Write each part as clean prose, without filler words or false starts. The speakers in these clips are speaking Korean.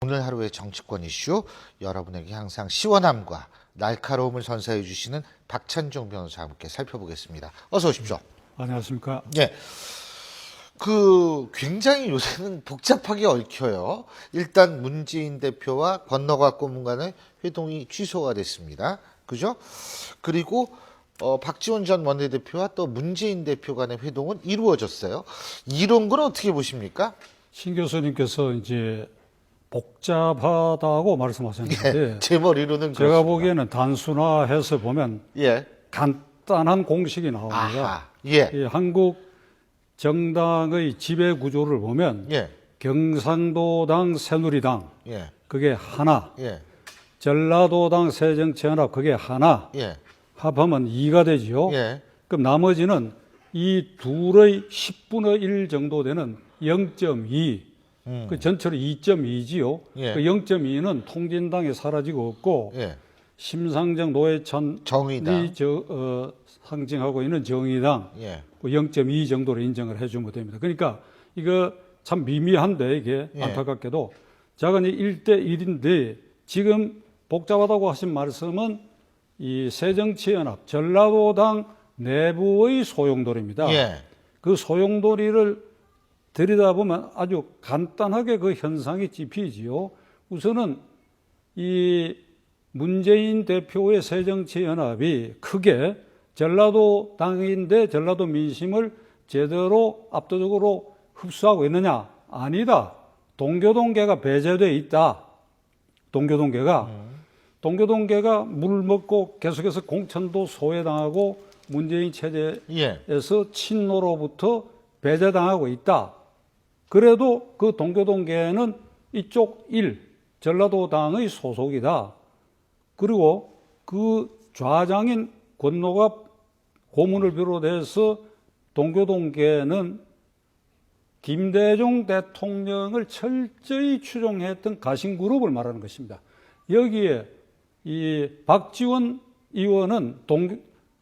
오늘 하루의 정치권 이슈 여러분에게 항상 시원함과 날카로움을 선사해 주시는 박찬종 변호사와 함께 살펴보겠습니다. 어서 오십시오. 안녕하십니까. 예. 굉장히 요새는 복잡하게 얽혀요. 일단 문재인 대표와 권너갑 고문 간의 회동이 취소가 됐습니다. 그죠? 그리고 박지원 전 원내대표와 또 문재인 대표 간의 회동은 이루어졌어요. 이런 건 어떻게 보십니까? 신 교수님께서 이제 복잡하다고 말씀하셨는데 예, 제 머리로는 제가 그렇습니다. 보기에는 단순화해서 보면 예. 간단한 공식이 나옵니다. 아하. 예. 이 한국 정당의 지배 구조를 보면 예. 경상도당, 새누리당 예. 그게 하나, 예. 전라도당, 새정치연합 그게 하나 예. 합하면 2가 되지요. 예. 그럼 나머지는 이 둘의 10분의 1 정도 되는 0.2, 그 전체로 2.2지요. 예. 그 0.2는 통진당에 사라지고 없고 예. 심상정, 노회찬이 정의당. 상징하고 있는 정의당 예. 그 0.2 정도로 인정을 해주면 됩니다. 그러니까 이거 참 미미한데 이게 예. 안타깝게도 작은 1대1인데 지금 복잡하다고 하신 말씀은 이 새정치연합, 전라도당 내부의 소용돌이입니다. 예. 그 소용돌이를 들여다보면 아주 간단하게 그 현상이 짚이지요. 우선은 이 문재인 대표의 새정치연합이 크게 전라도 당인데 전라도 민심을 제대로 압도적으로 흡수하고 있느냐? 아니다. 동교동계가 배제되어 있다. 동교동계가 물 먹고 계속해서 공천도 소외당하고 문재인 체제에서 예. 친노로부터 배제당하고 있다. 그래도 그 동교동계는 이쪽 전라도당의 소속이다. 그리고 그 좌장인 권노갑 고문을 비롯해서 동교동계는 김대중 대통령을 철저히 추종했던 가신그룹을 말하는 것입니다. 여기에 이 박지원 의원은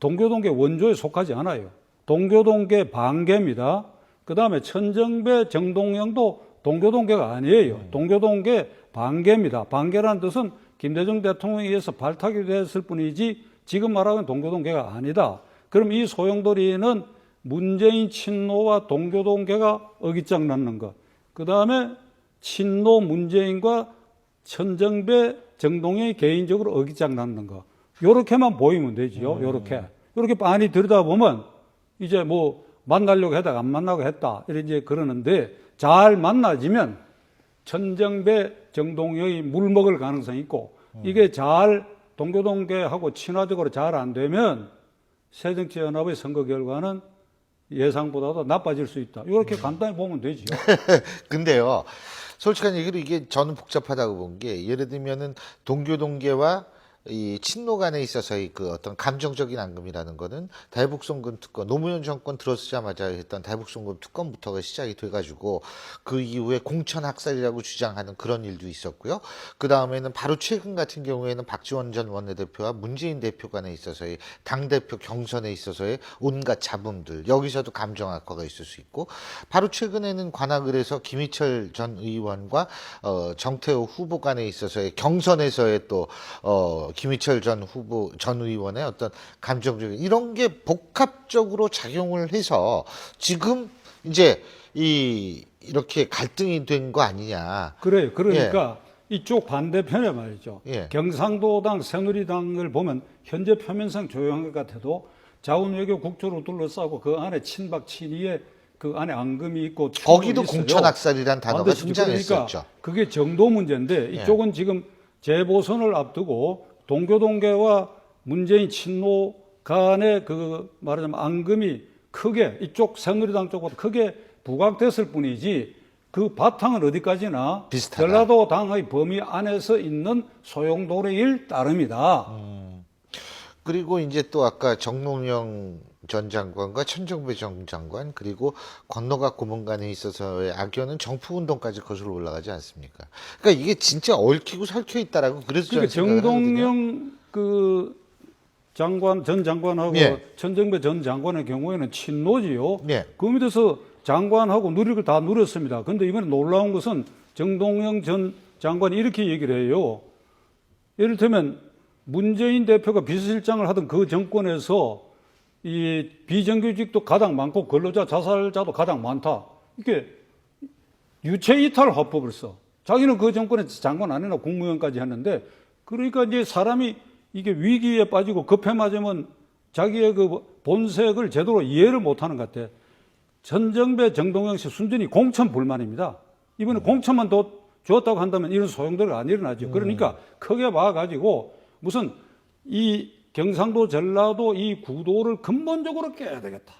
동교동계 원조에 속하지 않아요. 동교동계 반계입니다. 그 다음에 천정배, 정동영도 동교동계가 아니에요. 동교동계 반계입니다. 반계라는 뜻은 김대중 대통령에 의해서 발탁이 됐을 뿐이지 지금 말하는 동교동계가 아니다. 그럼 이 소용돌이는 문재인 친노와 동교동계가 어깃장 낳는 것. 그 다음에 친노 문재인과 천정배, 정동영이 개인적으로 어깃장 낳는 것. 요렇게만 보이면 되지요. 요렇게 빤히 들여다보면 이제 뭐 만나려고 하다가 안 만나고 했다. 이제 그러는데 잘 만나지면 천정배, 정동영이 물 먹을 가능성이 있고 이게 잘 동교동계하고 친화적으로 잘 안 되면 새정치연합의 선거 결과는 예상보다도 나빠질 수 있다. 이렇게 간단히 보면 되지요. 근데요, 솔직한 얘기로 이게 저는 복잡하다고 본 게, 예를 들면은 동교동계와 이 친노 간에 있어서의 그 어떤 감정적인 앙금이라는 거는 대북송금 특권, 노무현 정권 들어서자마자 했던 대북송금 특권부터가 시작이 돼가지고 그 이후에 공천 학살이라고 주장하는 그런 일도 있었고요. 그 다음에는 바로 최근 같은 경우에는 박지원 전 원내대표와 문재인 대표 간에 있어서의 당대표 경선에 있어서의 온갖 잡음들, 여기서도 감정 악화가 있을 수 있고, 바로 최근에는 관악을에서 김희철 전 의원과 정태호 후보 간에 있어서의 경선에서의 또 김희철 전 의원의 어떤 감정적인 이런 게 복합적으로 작용을 해서 지금 이제 이렇게 갈등이 된 거 아니냐. 그래요. 그러니까 이쪽 반대편에 말이죠. 예. 경상도당, 새누리당을 보면 현재 표면상 조용한 것 같아도 자원외교 국조로 둘러싸고 그 안에 친박, 친이의 그 안에 앙금이 있고 거기도 있어요. 공천학살이라는 단어가 반드시 등장했었죠. 그러니까 그게 정도 문제인데 이쪽은 지금 재보선을 앞두고 동교동계와 문재인 친노 간의 그 말하자면 앙금이 크게 이쪽 새누리당 쪽보다 크게 부각됐을 뿐이지 그 바탕은 어디까지나 비슷하다. 전라도 당의 범위 안에서 있는 소용돌이일 따름이다. 그리고 이제 또 아까 정동영 전 장관과 천정배 전 장관 그리고 권노갑 고문 간에 있어서의 악연은 정프운동까지 거슬러 올라가지 않습니까? 그러니까 이게 진짜 얽히고 설켜 있다라고 그래서 저는 그러니까 생각을 하거든요. 정동영 그 전 장관하고 천정배 전 장관의 경우에는 친노지요. 예. 그 밑에서 장관하고 누릴 걸 다 누렸습니다. 그런데 이번에 놀라운 것은 정동영 전 장관이 이렇게 얘기를 해요. 이를테면 문재인 대표가 비서실장을 하던 그 정권에서 이 비정규직도 가장 많고 근로자 자살자도 가장 많다. 이게 유체이탈 화법을 써. 자기는 그 정권에서 장관 안 해나 국무위원까지 했는데, 그러니까 이제 사람이 이게 위기에 빠지고 급해 맞으면 자기의 그 본색을 제대로 이해를 못하는 것 같아. 전정배, 정동영 씨 순전히 공천 불만입니다. 이번에 공천만 더 줬다고 한다면 이런 소용돌이가 안 일어나죠. 그러니까 크게 봐가지고 무슨 이 경상도, 전라도 이 구도를 근본적으로 깨야 되겠다.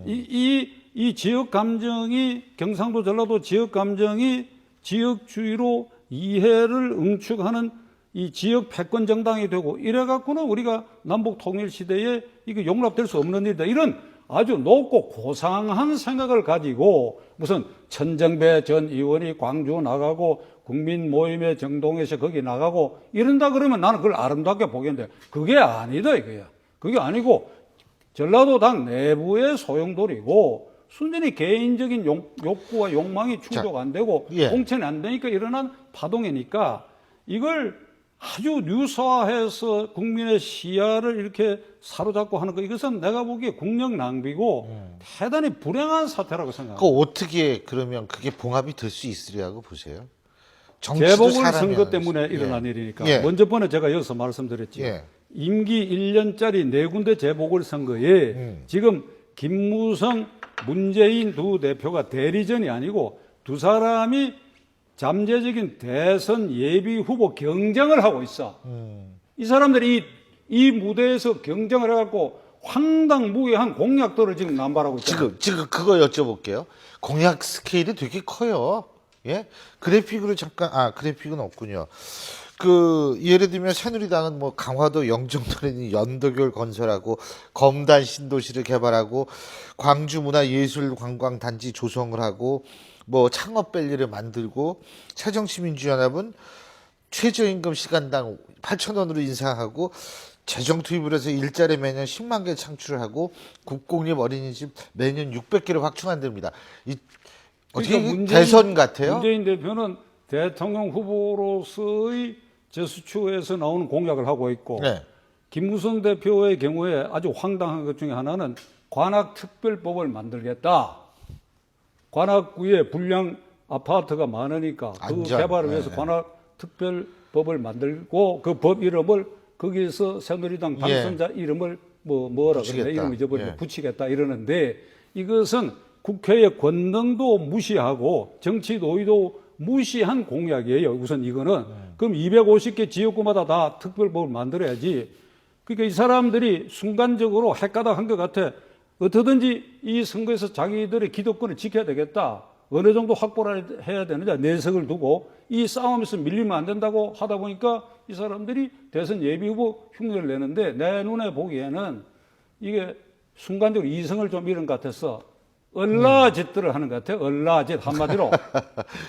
이 지역 감정이, 경상도, 전라도 지역 감정이 지역주의로 이해를 응축하는 이 지역 패권 정당이 되고, 이래갖고는 우리가 남북 통일 시대에 이게 용납될 수 없는 일이다. 이런 아주 높고 고상한 생각을 가지고 무슨 천정배 전 의원이 광주 나가고 국민 모임의 정동에서 거기 나가고 이런다 그러면 나는 그걸 아름답게 보겠는데, 그게 아니다 이거야. 그게 아니고 전라도 당 내부의 소용돌이고 순전히 개인적인 욕구와 욕망이 충족 안 되고 공천이 안 되니까 일어난 파동이니까, 이걸 아주 뉴스화해서 국민의 시야를 이렇게 사로잡고 하는 거, 이것은 내가 보기에 국력 낭비고 대단히 불행한 사태라고 생각합니다. 그 어떻게 그러면 그게 봉합이 될 수 있으리라고 보세요? 정치도 재보궐선거 때문에 일어난 일이니까. 먼저 번에 제가 여기서 말씀드렸죠. 임기 1년짜리 4군데 재보궐선거에 지금 김무성, 문재인 두 대표가 대리전이 아니고 두 사람이 잠재적인 대선 예비 후보 경쟁을 하고 있어. 이 사람들이 이 무대에서 경쟁을 해갖고 황당무계한 공약들을 지금 남발하고 있잖아요. 지금 그거 여쭤볼게요. 공약 스케일이 되게 커요. 예? 그래픽으로 잠깐, 그래픽은 없군요. 예를 들면 새누리당은 뭐 강화도 영종도에 연도교를 건설하고 검단 신도시를 개발하고 광주 문화예술관광단지 조성을 하고 뭐 창업밸리를 만들고, 새정치민주연합은 최저임금 시간당 8,000원으로 인상하고 재정 투입을 해서 일자리 매년 10만 개 창출을 하고 국공립 어린이집 매년 600개를 확충한답니다. 어떻게 그러니까 대선 같아요? 문재인 대표는 대통령 후보로서의 저수추에서 나오는 공약을 하고 있고, 김무성 대표의 경우에 아주 황당한 것 중에 하나는 관악특별법을 만들겠다. 관악구에 불량 아파트가 많으니까 그 개발을 위해서 관악특별법을 만들고 그 법 이름을 거기에서 새누리당 당선자 이름을 뭐라 그러냐, 이름 잊어버리고 붙이겠다 이러는데, 이것은 국회의 권능도 무시하고 정치 노의도 무시한 공약이에요. 우선 이거는. 그럼 250개 지역구마다 다 특별법을 만들어야지. 그러니까 이 사람들이 순간적으로 헷가닥한 것 같아. 어떻든지 이 선거에서 자기들의 기득권을 지켜야 되겠다. 어느 정도 확보를 해야 되느냐, 내석을 두고 이 싸움에서 밀리면 안 된다고 하다 보니까 이 사람들이 대선 예비후보 흉내를 내는데, 내 눈에 보기에는 이게 순간적으로 이성을 좀 잃은 것 같아서 얼라짓들을 하는 것 같아요. 얼라짓 한마디로.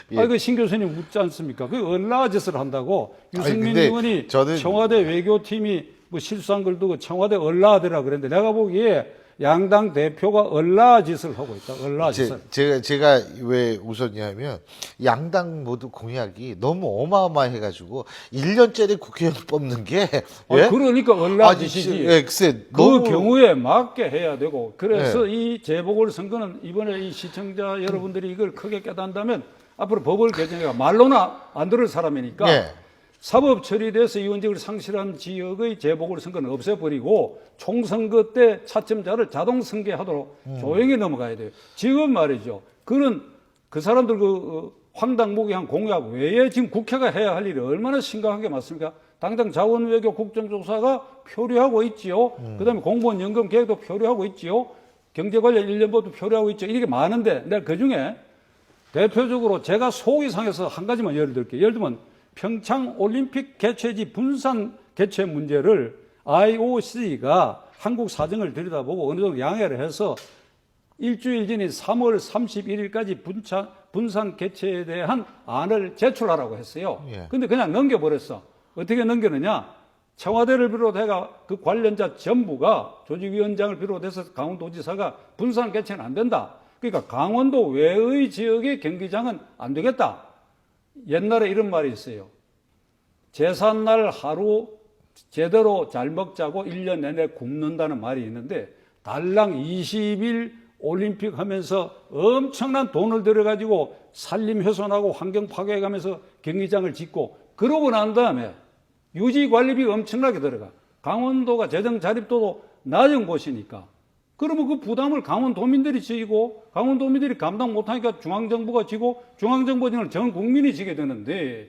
그 신 교수님 묻지 않습니까? 그 얼라짓을 한다고 유승민 의원이 청와대 외교팀이 뭐 실수한 걸 두고 청와대 얼라하더라 그랬는데, 내가 보기에 양당 대표가 얼라짓을 하고 있다. 얼라짓을. 제가 왜 웃었냐면 양당 모두 공약이 너무 어마어마해가지고 1년짜리 국회의원 뽑는 게 그러니까 얼라짓이지. 글쎄, 그 경우에 맞게 해야 되고, 그래서 이 재보궐선거는 이번에 이 시청자 여러분들이 이걸 크게 깨닫는다면 앞으로 법을 개정해가 말로나 안 들을 사람이니까 사법 처리돼서 의원직을 상실한 지역의 재보궐선거는 없애버리고 총선거 때 차점자를 자동 승계하도록 조용히 넘어가야 돼요. 지금 말이죠. 그 사람들 황당무계한 공약 외에 지금 국회가 해야 할 일이 얼마나 심각하게 많습니까? 당장 자원외교 국정조사가 표류하고 있지요. 그다음에 공무원연금 계획도 표류하고 있지요. 경제관련 1년법도 표류하고 있죠. 이렇게 많은데, 내가 그중에 대표적으로 제가 속이 상해서 한 가지만 예를 들게요. 예를 들면 평창 올림픽 개최지 분산 개최 문제를 IOC가 한국 사정을 들여다보고 어느 정도 양해를 해서 일주일 전인 3월 31일까지 분산 개최에 대한 안을 제출하라고 했어요. 근데 그냥 넘겨버렸어. 어떻게 넘겼느냐? 청와대를 비롯해가 그 관련자 전부가, 조직위원장을 비롯해서 강원도지사가 분산 개최는 안 된다. 그러니까 강원도 외의 지역의 경기장은 안 되겠다. 옛날에 이런 말이 있어요. 제삿날 하루 제대로 잘 먹자고 1년 내내 굶는다는 말이 있는데 달랑 20일 올림픽 하면서 엄청난 돈을 들여가지고 산림 훼손하고 환경 파괴해가면서 경기장을 짓고 그러고 난 다음에 유지관리비 엄청나게 들어가. 강원도가 재정 자립도도 낮은 곳이니까 그러면 그 부담을 강원도민들이 지고 강원도민들이 감당 못하니까 중앙정부가 지고 중앙정부는 전 국민이 지게 되는데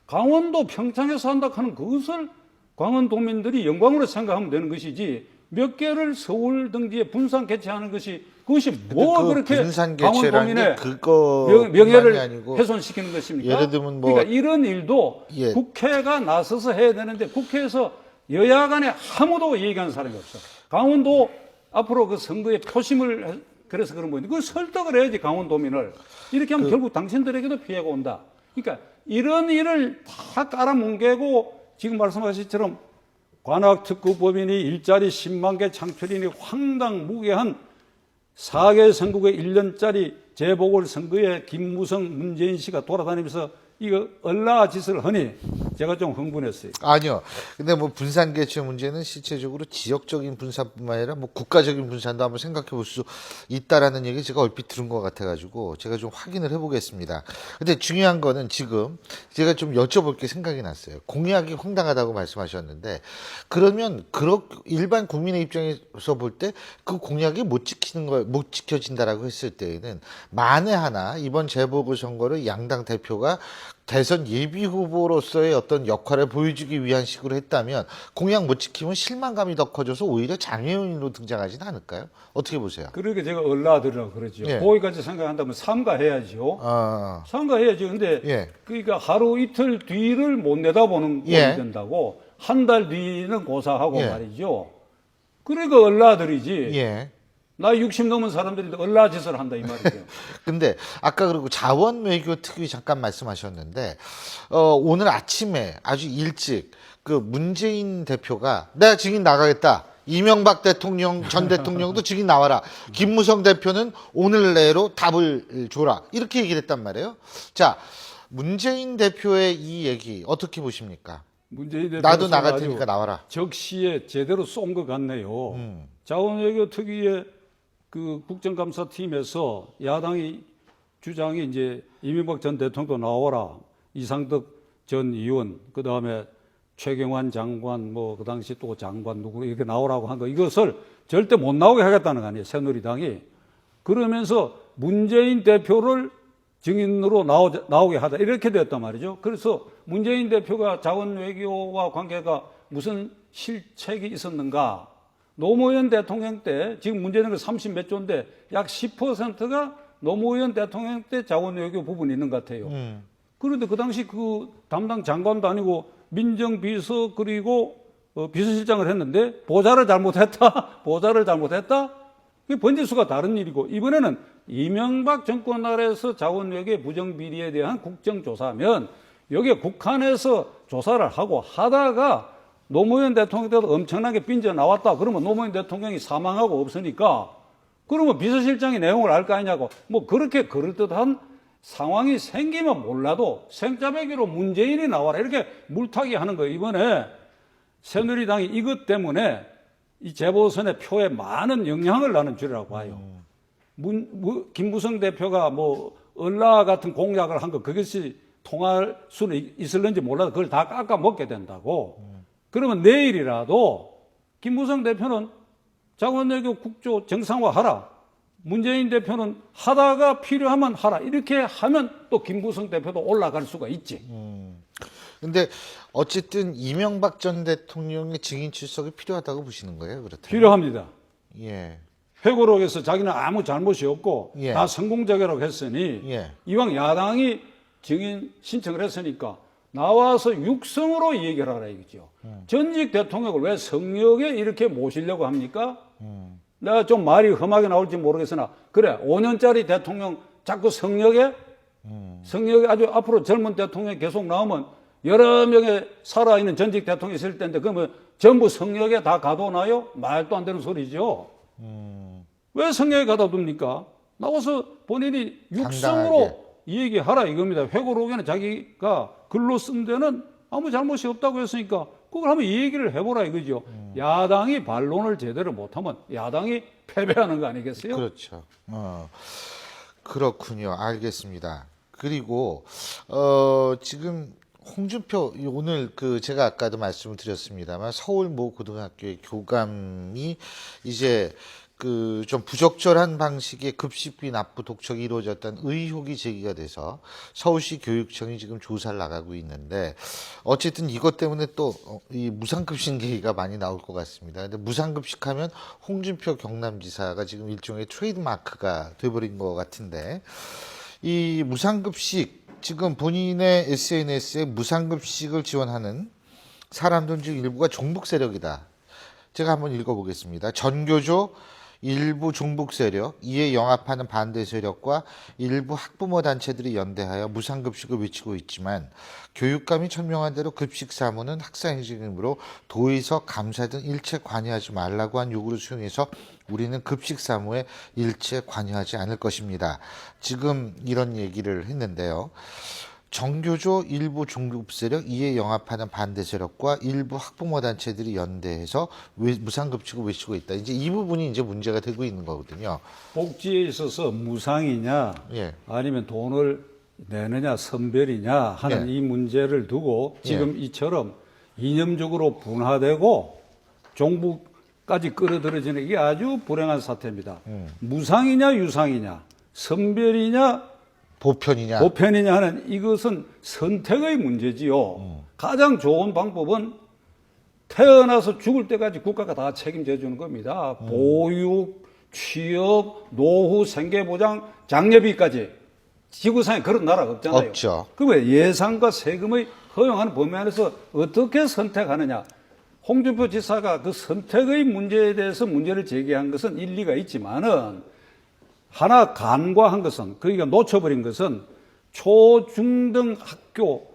강원도 평창에서 한다 하는 그것을 강원도민들이 영광으로 생각하면 되는 것이지 몇 개를 서울 등지에 분산 개최하는 것이 그것이 뭐 그 그렇게 분산 개최라는 강원도민의 게 그거 명예를 아니고 훼손시키는 것입니까? 예를 들면 뭐 그러니까 이런 일도 예. 국회가 나서서 해야 되는데 국회에서 여야 간에 아무도 얘기하는 사람이 없어. 강원도 앞으로 그 선거에 표심을 그래서 그런 건데 그걸 설득을 해야지 강원도민을. 이렇게 하면 결국 당신들에게도 피해가 온다. 그러니까 이런 일을 다 깔아뭉개고 지금 말씀하신 관악특구법인이 일자리 10만 개 창출인이 황당무계한 4개 선국의 1년짜리 재보궐선거에 김무성, 문재인 씨가 돌아다니면서 이거 얼라 짓을 하니 제가 좀 흥분했어요. 아니요. 근데 뭐 분산 개최 문제는 실제적으로 지역적인 분산뿐만 아니라 뭐 국가적인 분산도 한번 생각해 볼 수 있다라는 얘기 제가 얼핏 들은 것 같아가지고 제가 좀 확인을 해보겠습니다. 근데 중요한 거는 지금 제가 좀 여쭤볼 게 생각이 났어요. 공약이 황당하다고 말씀하셨는데 그러면 일반 국민의 입장에서 볼 때 그 공약이 못 지켜진다라고 했을 때에는 만에 하나 이번 재보궐선거를 양당 대표가 대선 예비 후보로서의 어떤 역할을 보여주기 위한 식으로 했다면 공약 못 지키면 실망감이 더 커져서 오히려 장애인으로 등장하지는 않을까요? 어떻게 보세요? 그러니까 제가 얼라들으라고 그러죠. 예. 거기까지 생각한다면 삼가해야죠. 삼가해야죠. 근데 예. 그러니까 하루 이틀 뒤를 못 내다보는 꼴이 예. 된다고 한 달 뒤는 고사하고 예. 말이죠. 그러니까 얼라들이지. 예. 나 60 넘은 사람들이 얼라짓을 한다 이 말이죠. 근데 아까 그리고 자원 외교 특위 잠깐 말씀하셨는데 오늘 아침에 아주 일찍 그 문재인 대표가 내가 증인 나가겠다. 이명박 대통령 전 대통령도 증인 나와라. 김무성 대표는 오늘 내로 답을 줘라. 이렇게 얘기를 했단 말이에요. 자, 문재인 대표의 이 얘기 어떻게 보십니까? 문재인 대표 나도 나갈 테니까 나와라. 적시에 제대로 쏜 것 같네요. 자원외교 특위의 그 국정감사팀에서 야당이 주장이 이제 이명박 전 대통령도 나와라. 이상덕 전 의원, 그 다음에 최경환 장관, 뭐 그 당시 또 장관 누구 이렇게 나오라고 한 거 이것을 절대 못 나오게 하겠다는 거 아니에요. 새누리당이. 그러면서 문재인 대표를 증인으로 나오게 하다 이렇게 됐단 말이죠. 그래서 문재인 대표가 자원 외교와 관계가 무슨 실책이 있었는가? 노무현 대통령 때 지금 문재인은 30몇 조인데 약 10%가 노무현 대통령 때 자원 외교 부분이 있는 것 같아요. 그런데 그 당시 그 담당 장관도 아니고 민정비서 그리고 비서실장을 했는데 보좌를 잘못했다. 보좌를 잘못했다. 그게 번지수가 다른 일이고 이번에는 이명박 정권 아래에서 자원외교의 부정비리에 대한 국정조사면 여기에 국한에서 조사를 하고 하다가 노무현 대통령 때도 엄청나게 빈져 나왔다. 그러면 노무현 대통령이 사망하고 없으니까 그러면 비서실장이 내용을 알 거 아니냐고 뭐 그렇게 그럴듯한 상황이 생기면 몰라도 생짜배기로 문재인이 나와라 이렇게 물타기 하는 거예요. 이번에 새누리당이 이것 때문에 이 재보선의 표에 많은 영향을 나는 줄이라고 봐요. 김무성 대표가 뭐 얼라 같은 공약을 한 거 그것이 통할 수는 있을는지 몰라도 그걸 다 깎아 먹게 된다고. 그러면 내일이라도 김무성 대표는 자원외교 국조 정상화하라. 문재인 대표는 하다가 필요하면 하라. 이렇게 하면 또 김무성 대표도 올라갈 수가 있지. 근데 어쨌든 이명박 전 대통령의 증인 출석이 필요하다고 보시는 거예요, 그렇다면? 필요합니다. 예. 회고록에서 자기는 아무 잘못이 없고 예. 다 성공적이라고 했으니 예. 이왕 야당이 증인 신청을 했으니까 나와서 육성으로 얘기를 하라 이거죠. 전직 대통령을 왜 성역에 이렇게 모시려고 합니까? 내가 좀 말이 험하게 나올지 모르겠으나 그래 5년짜리 대통령 자꾸 성역에 아주 앞으로 젊은 대통령이 계속 나오면 여러 명의 살아있는 전직 대통령이 있을 텐데 그러면 전부 성역에 다 가둬놔요? 말도 안 되는 소리죠. 왜 성역에 가둬둡니까? 나와서 본인이 육성으로 이 얘기 하라 이겁니다. 회고록에는 자기가 글로 쓴 데는 아무 잘못이 없다고 했으니까 그걸 한번 이 얘기를 해보라 이거죠. 야당이 반론을 제대로 못하면 야당이 패배하는 거 아니겠어요? 그렇죠. 그렇군요. 알겠습니다. 그리고 지금 홍준표 오늘 그 제가 아까도 말씀을 드렸습니다만 서울 모 고등학교의 교감이 이제 그 좀 부적절한 방식의 급식비 납부 독촉이 이루어졌다는 의혹이 제기가 돼서 서울시 교육청이 지금 조사를 나가고 있는데 어쨌든 이것 때문에 또 이 무상급식 얘기가 많이 나올 것 같습니다. 근데 무상급식하면 홍준표 경남지사가 지금 일종의 트레이드마크가 돼버린 것 같은데 이 무상급식 지금 본인의 SNS에 무상급식을 지원하는 사람들 중 일부가 종북 세력이다. 제가 한번 읽어보겠습니다. 전교조 일부 종북 세력, 이에 영합하는 반대 세력과 일부 학부모 단체들이 연대하여 무상급식을 외치고 있지만 교육감이 천명한 대로 급식 사무는 학사의 책임으로 도의서, 감사 등 일체 관여하지 말라고 한 요구를 수용해서 우리는 급식 사무에 일체 관여하지 않을 것입니다. 지금 이런 얘기를 했는데요. 정교조 일부 종북 세력, 이에 영합하는 반대 세력과 일부 학부모 단체들이 연대해서 무상급식을 외치고 있다. 이제 이 부분이 이제 문제가 되고 있는 거거든요. 복지에 있어서 무상이냐 예. 아니면 돈을 내느냐 선별이냐 하는 예. 이 문제를 두고 지금 이처럼 이념적으로 분화되고 종북까지 끌어들여지는 이게 아주 불행한 사태입니다. 무상이냐 유상이냐 선별이냐 보편이냐. 하는 이것은 선택의 문제지요. 가장 좋은 방법은 태어나서 죽을 때까지 국가가 다 책임져 주는 겁니다. 보육, 취업, 노후, 생계보장, 장려비까지. 지구상에 그런 나라가 없잖아요. 없죠. 그러면 예산과 세금의 허용하는 범위 안에서 어떻게 선택하느냐. 홍준표 지사가 그 선택의 문제에 대해서 문제를 제기한 것은 일리가 있지만은 하나 간과한 것은, 그러니까 놓쳐버린 것은 초, 중 등 학교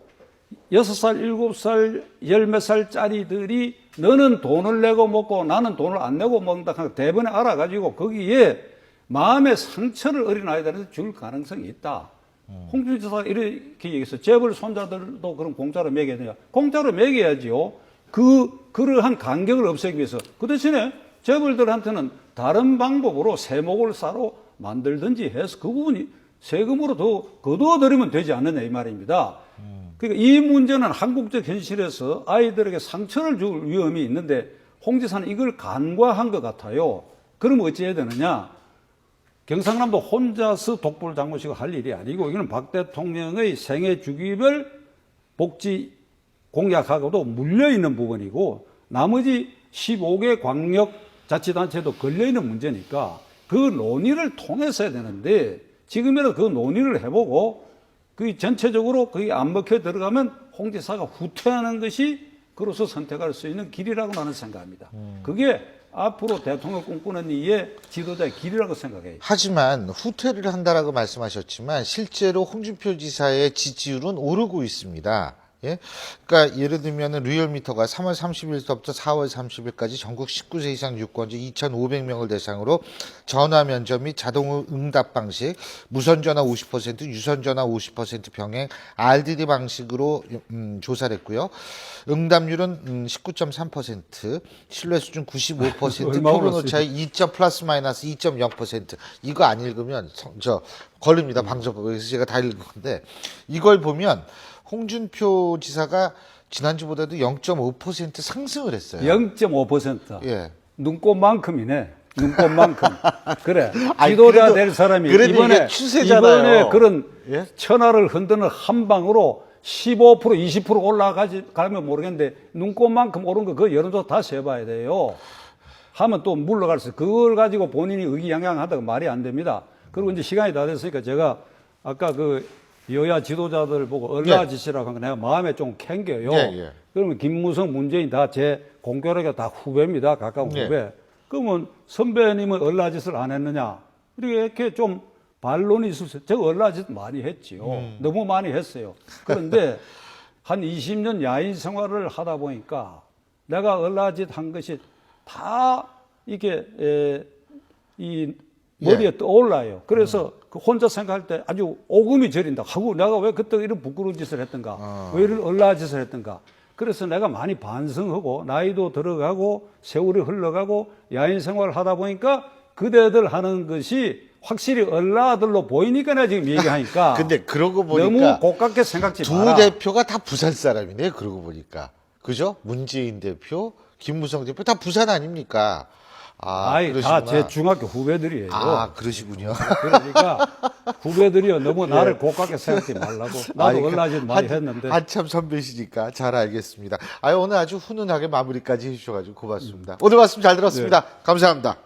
6살, 7살, 10몇 살짜리들이 너는 돈을 내고 먹고 나는 돈을 안 내고 먹는다 하는 대번에 알아가지고 거기에 마음의 상처를 어린아이들한테 줄 가능성이 있다. 홍준표 지사가 이렇게 얘기했어요. 재벌 손자들도 그럼 공짜로 먹여야 되냐. 공짜로 먹여야지요. 그러한 간격을 없애기 위해서. 그 대신에 재벌들한테는 다른 방법으로 세목을 싸로 만들든지 해서 그 부분이 세금으로 더 거두어들이면 되지 않느냐 이 말입니다. 그러니까 이 문제는 한국적 현실에서 아이들에게 상처를 줄 위험이 있는데 홍 지사는 이걸 간과한 것 같아요. 그럼 어찌해야 되느냐. 경상남도 혼자서 독불장군식을 할 일이 아니고 이거는 박 대통령의 생애 주기별 복지 공약하고도 물려있는 부분이고 나머지 15개 광역자치단체도 걸려있는 문제니까 그 논의를 통해서 해야 되는데 지금이라도 그 논의를 해보고 그 전체적으로 그게 안 먹혀 들어가면 홍 지사가 후퇴하는 것이 그로서 선택할 수 있는 길이라고 나는 생각합니다. 그게 앞으로 대통령 꿈꾸는 이의 지도자의 길이라고 생각해요. 하지만 후퇴를 한다라고 말씀하셨지만 실제로 홍준표 지사의 지지율은 오르고 있습니다. 예? 그러니까 예를 들면은 리얼미터가 3월 30일부터 4월 30일까지 전국 19세 이상 유권자 2,500명을 대상으로 전화 면접 및 자동 응답 방식, 무선 전화 50%, 유선 전화 50% 병행 RDD 방식으로 조사를 했고요. 응답률은 19.3%, 신뢰 수준 95%, 표본 오차의 2점 플러스 마이너스 2.0%. 이거 안 읽으면 걸립니다. 방송국에서 제가 다 읽은 건데 이걸 보면 홍준표 지사가 지난주보다도 0.5% 상승을 했어요. 0.5%. 예. 눈꽃만큼이네. 눈꽃만큼. 그래. 지도자 될 사람이 이번에 추세잖아요. 이번에 그런 예? 천하를 흔드는 한 방으로 15%, 20% 올라가면 모르겠는데 눈꽃만큼 오른 거 그 여론조사 다 세봐야 돼요. 하면 또 물러갈 수. 그걸 가지고 본인이 의기양양하다가 말이 안 됩니다. 그리고 이제 시간이 다 됐으니까 제가 아까 그 여야 지도자들 보고 얼라짓이라고 한 거 내가 마음에 좀 캥겨요. 예. 그러면 김무성, 문재인 다 제 공교롭게 다 후배입니다. 가까운 후배. 그러면 선배님은 얼라짓을 안 했느냐. 이렇게 좀 반론이 있을 수, 제가 얼라짓 많이 했지요. 너무 많이 했어요. 그런데 한 20년 야인 생활을 하다 보니까 내가 얼라짓 한 것이 다 이게 이 머리에 떠올라요. 그래서 그 혼자 생각할 때 아주 오금이 저린다 하고 내가 왜 그때 이런 부끄러운 짓을 했던가, 왜 이런 얼라한 짓을 했던가. 그래서 내가 많이 반성하고 나이도 들어가고 세월이 흘러가고 야인 생활을 하다 보니까 그대들 하는 것이 확실히 얼라들로 보이니까 내가 지금 얘기하니까. 근데 그러고 보니까 너무 고깝게 생각지 두 마라. 대표가 다 부산 사람이네. 그러고 보니까 그죠? 문재인 대표, 김무성 대표 다 부산 아닙니까? 아, 아이, 그러시구나. 다 제 중학교 후배들이에요. 아, 그러시군요. 그러니까 후배들이요 너무 나를 고깝게 생각하지 말라고. 나도 아니, 얼라짓 많이 했는데. 한참 선배시니까 잘 알겠습니다. 오늘 아주 훈훈하게 마무리까지 해주셔가지고 고맙습니다. 오늘 말씀 잘 들었습니다. 감사합니다.